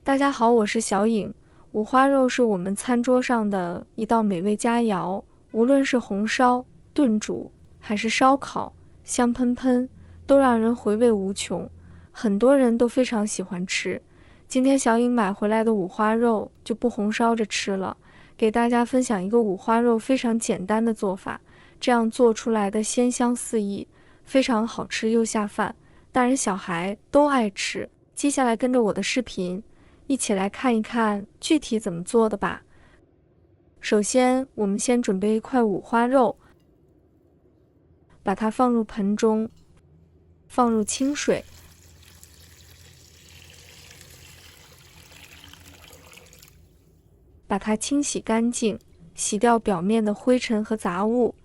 大家好，我是小颖。五花肉是我们餐桌上的一道美味佳肴，无论是红烧、炖煮还是烧烤，香喷喷，都让人回味无穷。很多人都非常喜欢吃。今天小颖买回来的五花肉就不红烧着吃了，给大家分享一个五花肉非常简单的做法，这样做出来的鲜香四溢，非常好吃又下饭，大人小孩都爱吃。接下来跟着我的视频，一起来看一看具体怎么做的吧。首先，我们先准备一块五花肉，把它放入盆中，放入清水，把它清洗干净，洗掉表面的灰尘和杂物。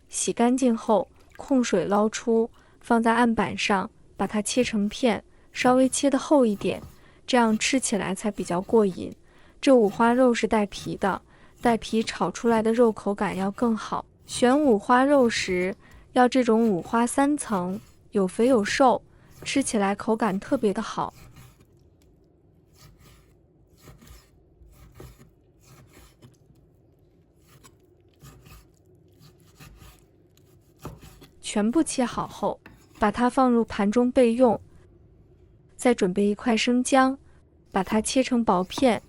洗干净后，控水捞出，放在案板上，把它切成片，稍微切得厚一点，这样吃起来才比较过瘾。这五花肉是带皮的，带皮炒出来的肉口感要更好。选五花肉时，要这种五花三层，有肥有瘦，吃起来口感特别的好。全部切好后，把它放入盘中备用。再准备一块生姜，把它切成薄片，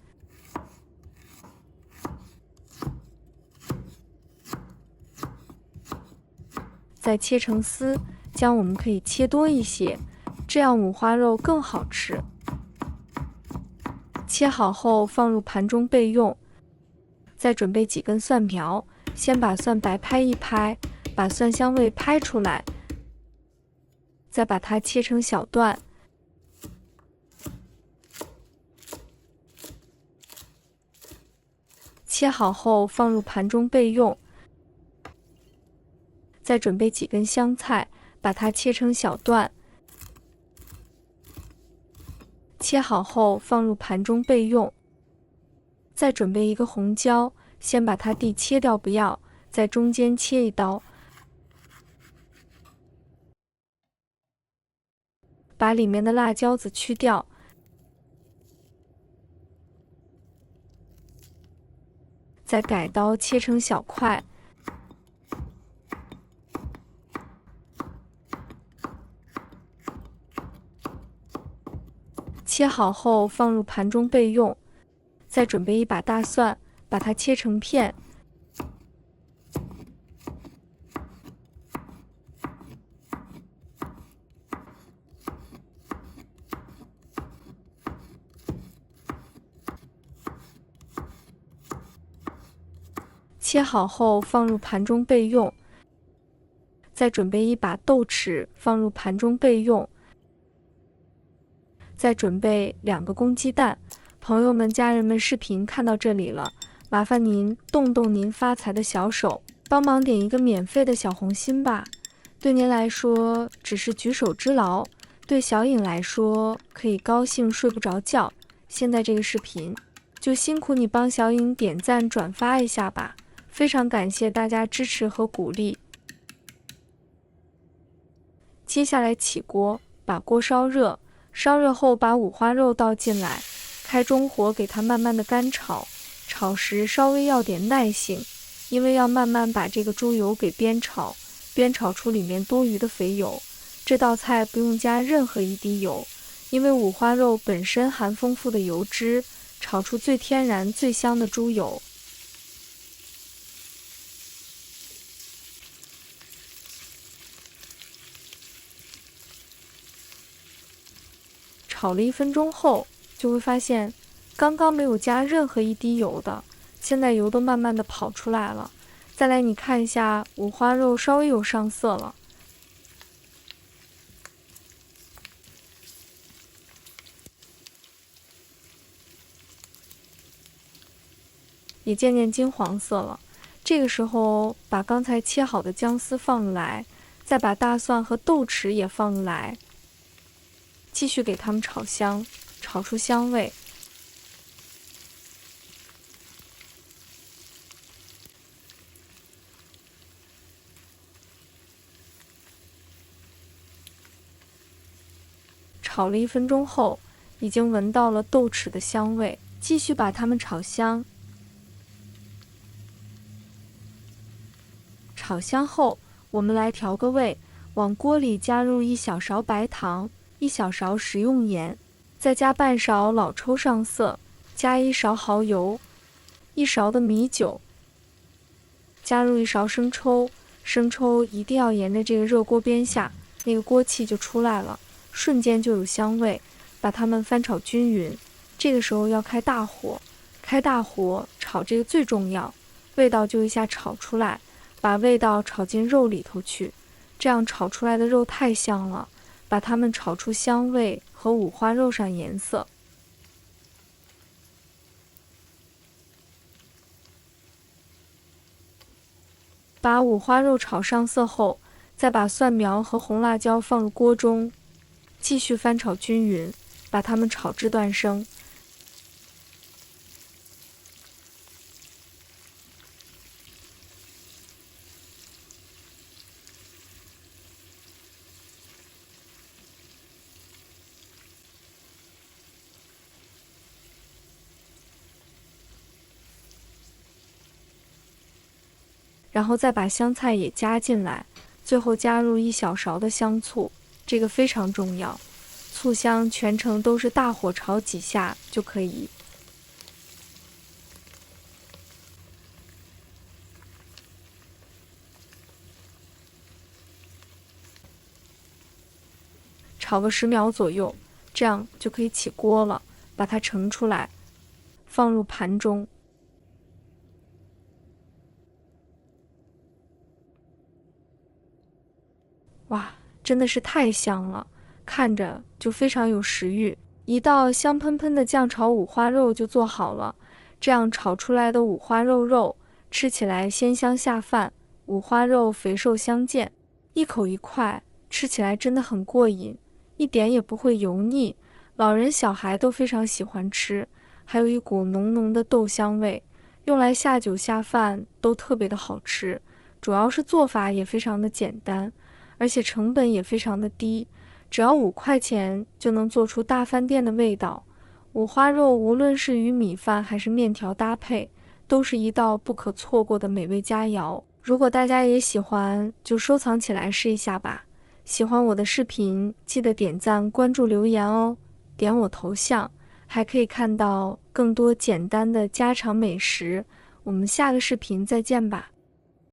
再切成丝，姜我们可以切多一些，这样五花肉更好吃。切好后放入盘中备用。再准备几根蒜苗，先把蒜白拍一拍，把蒜香味拍出来，再把它切成小段。切好后放入盘中备用。再准备几根香菜，把它切成小段。切好后放入盘中备用。再准备一个红椒，先把它蒂切掉不要，在中间切一刀，把里面的辣椒籽去掉，再改刀切成小块。切好后放入盘中备用。再准备一把大蒜，把它切成片。切好后放入盘中备用。再准备一把豆豉，放入盘中备用。再准备2个公鸡蛋。朋友们、家人们，视频看到这里了，麻烦您动动您发财的小手，帮忙点一个免费的小红心吧。对您来说只是举手之劳，对小颖来说可以高兴睡不着觉。现在这个视频就辛苦你帮小颖点赞转发一下吧，非常感谢大家支持和鼓励。接下来起锅，把锅烧热，烧热后把五花肉倒进来，开中火给它慢慢的干炒，炒时稍微要点耐性，因为要慢慢把这个猪油给煸炒出里面多余的肥油。这道菜不用加任何一滴油，因为五花肉本身含丰富的油脂，炒出最天然最香的猪油。炒了1分钟后，就会发现刚刚没有加任何一滴油的，现在油都慢慢的跑出来了。再来你看一下，五花肉稍微有上色了。也渐渐金黄色了。这个时候把刚才切好的姜丝放入来，再把大蒜和豆豉也放入来，继续给它们炒香，炒出香味。炒了1分钟后，已经闻到了豆豉的香味，继续把它们炒香。炒香后，我们来调个味，往锅里加入1小勺白糖，1小勺食用盐，再加半勺老抽上色，加1勺蚝油，1勺的米酒，加入1勺生抽。生抽一定要沿着这个热锅边下，那个锅气就出来了，瞬间就有香味，把它们翻炒均匀。这个时候要开大火，炒这个最重要，味道就一下炒出来，把味道炒进肉里头去，这样炒出来的肉太香了，把它们炒出香味和五花肉上颜色。把五花肉炒上色后，再把蒜苗和红辣椒放入锅中，继续翻炒均匀，把它们炒至断生。然后再把香菜也加进来，最后加入1小勺的香醋，这个非常重要，醋香全程都是大火炒几下就可以。炒个10秒左右，这样就可以起锅了，把它盛出来，放入盘中。哇，真的是太香了，看着就非常有食欲。一道香喷喷的酱炒五花肉就做好了，这样炒出来的五花肉吃起来鲜香下饭，五花肉肥瘦相间，一口一块，吃起来真的很过瘾，一点也不会油腻，老人小孩都非常喜欢吃，还有一股浓浓的豆香味，用来下酒下饭都特别的好吃，主要是做法也非常的简单，而且成本也非常的低，只要5块钱就能做出大饭店的味道。五花肉无论是与米饭还是面条搭配，都是一道不可错过的美味佳肴。如果大家也喜欢，就收藏起来试一下吧。喜欢我的视频，记得点赞、关注、留言哦。点我头像，还可以看到更多简单的家常美食。我们下个视频再见吧。